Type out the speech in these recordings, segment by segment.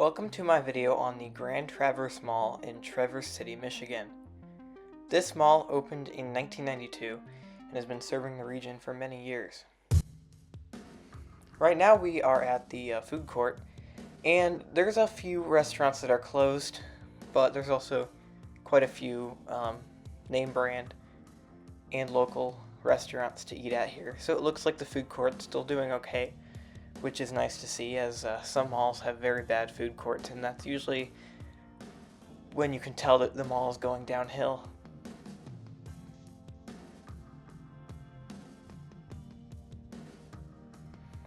Welcome to my video on the Grand Traverse Mall in Traverse City, Michigan. This mall opened in 1992 and has been serving the region for many years. Right now we are at the food court, and there's a few restaurants that are closed, but there's also quite a few name brand and local restaurants to eat at here. So it looks like the food court's still doing okay, which is nice to see, as some malls have very bad food courts, and that's usually when you can tell that the mall is going downhill.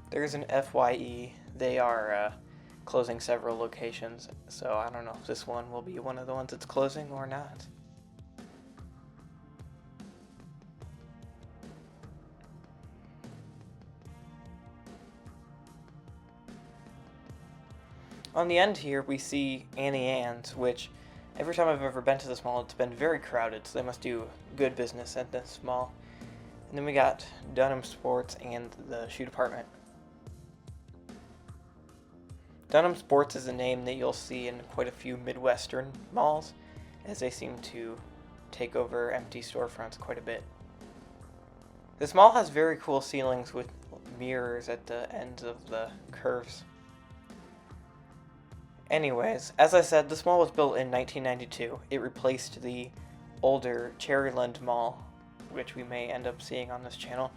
There's an FYE. They are closing several locations, so I don't know if this one will be one of the ones that's closing or not. On the end here, we see Annie Ann's, which every time I've ever been to this mall, it's been very crowded, so they must do good business at this mall. And then we got Dunham Sports and the shoe department. Dunham Sports is a name that you'll see in quite a few Midwestern malls, as they seem to take over empty storefronts quite a bit. This mall has very cool ceilings with mirrors at the ends of the curves. Anyways, as I said, this mall was built in 1992. It replaced the older Cherryland Mall, which we may end up seeing on this channel.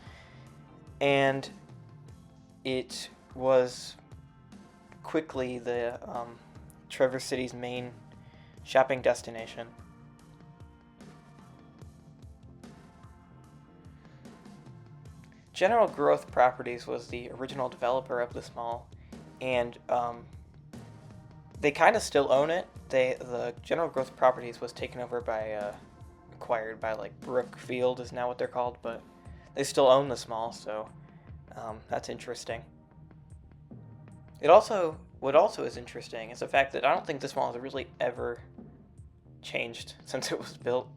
And it was quickly the Traverse City's main shopping destination. General Growth Properties was the original developer of this mall, and they kind of still own it. The General Growth Properties was taken over by, acquired by like Brookfield is now what they're called, but they still own this mall, so that's interesting. What also is interesting is the fact that I don't think this mall has really ever changed since it was built.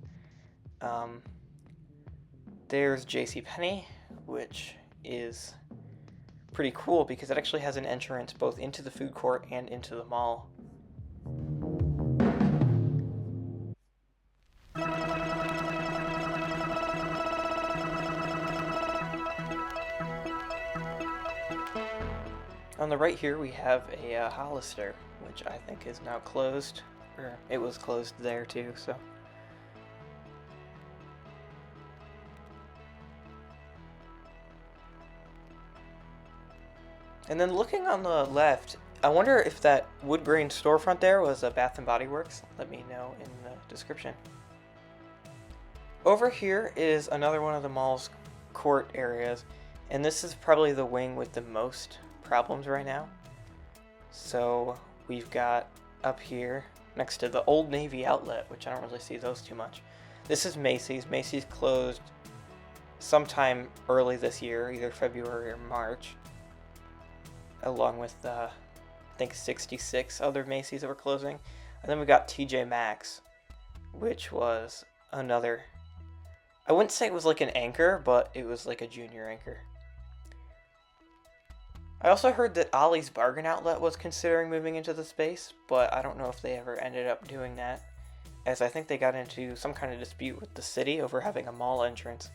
There's JCPenney, which is pretty cool because it actually has an entrance both into the food court and into the mall. On the right here we have a Hollister, which I think is now closed, or it was closed there too, so. And then looking on the left, I wonder if that wood grain storefront there was a Bath & Body Works. Let me know in the description. Over here is another one of the mall's court areas, and this is probably the wing with the most problems right now. So we've got up here next to the Old Navy outlet, which I don't really see those too much. This is Macy's. Macy's closed sometime early this year, either February or March, along with I think 66 other Macy's that were closing. And then we got TJ Maxx, which was another, I wouldn't say it was like an anchor, but it was like a junior anchor. I also heard that Ollie's Bargain Outlet was considering moving into the space, but I don't know if they ever ended up doing that, as I think they got into some kind of dispute with the city over having a mall entrance.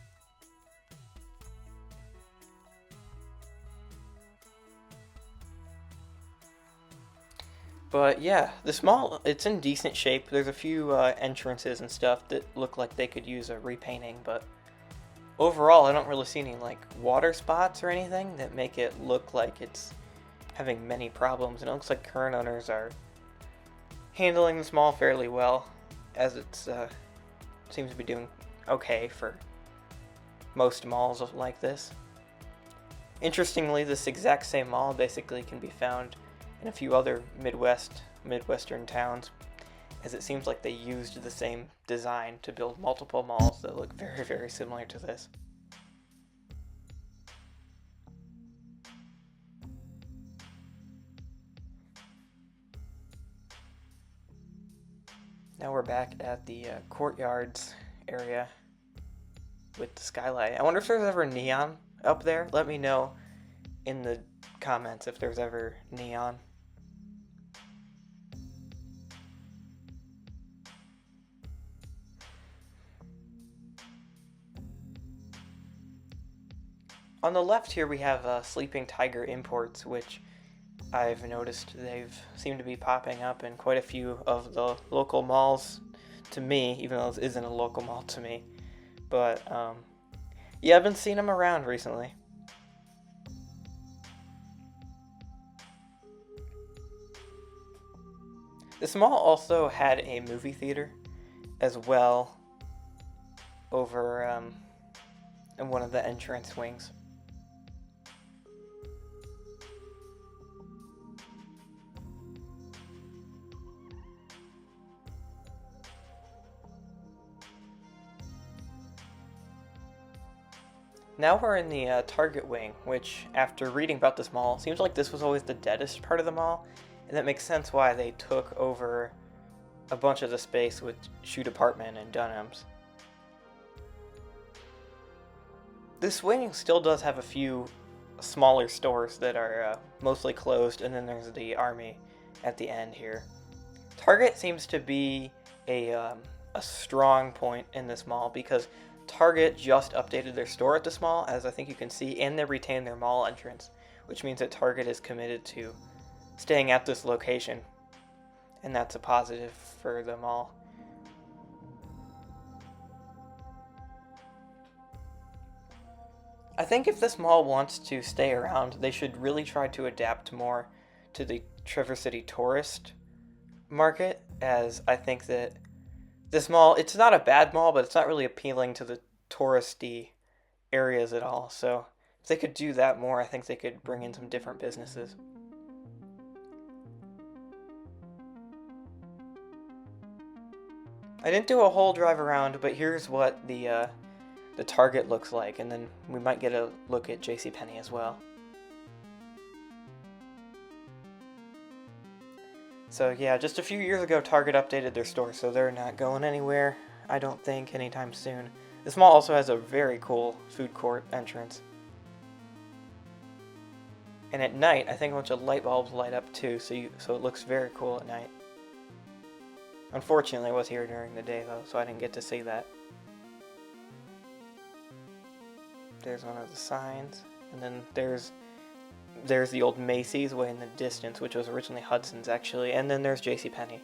But yeah, this mall, it's in decent shape. There's a few entrances and stuff that look like they could use a repainting, but overall, I don't really see any like water spots or anything that make it look like it's having many problems. And it looks like current owners are handling this mall fairly well, as it seems to be doing okay for most malls like this. Interestingly, this exact same mall basically can be found in a few other Midwestern towns, as it seems like they used the same design to build multiple malls that look very, very similar to this. Now we're back at the courtyards area with the skylight. I wonder if there's ever neon up there. Let me know in the comments if there's ever neon. On the left here we have Sleeping Tiger Imports, which I've noticed they've seemed to be popping up in quite a few of the local malls to me, even though this isn't a local mall to me. But yeah, I've been seeing them around recently. This mall also had a movie theater as well over in one of the entrance wings. Now we're in the Target wing, which, after reading about this mall, seems like this was always the deadest part of the mall, and that makes sense why they took over a bunch of the space with Shoe Department and Dunham's. This wing still does have a few smaller stores that are mostly closed, and then there's the Army at the end here. Target seems to be a strong point in this mall because Target just updated their store at this mall, as I think you can see, and they retained their mall entrance, which means that Target is committed to staying at this location, and that's a positive for the mall. I think if this mall wants to stay around, they should really try to adapt more to the Traverse City tourist market, as I think that this mall, it's not a bad mall, but it's not really appealing to the touristy areas at all. So if they could do that more, I think they could bring in some different businesses. I didn't do a whole drive around, but here's what the Target looks like, and then we might get a look at JCPenney as well. So yeah, just a few years ago, Target updated their store, so they're not going anywhere, I don't think, anytime soon. This mall also has a very cool food court entrance. And at night, I think a bunch of light bulbs light up too, so it looks very cool at night. Unfortunately, I was here during the day though, so I didn't get to see that. There's one of the signs, and then there's the old Macy's way in the distance, which was originally Hudson's actually, and then there's JCPenney.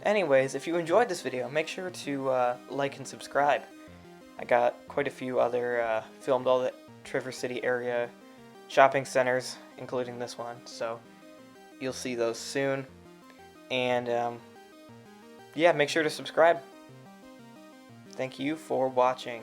Anyways, if you enjoyed this video, make sure to like and subscribe. I got quite a few other filmed all the Traverse City area shopping centers, including this one, so you'll see those soon. And yeah, make sure to subscribe. Thank you for watching.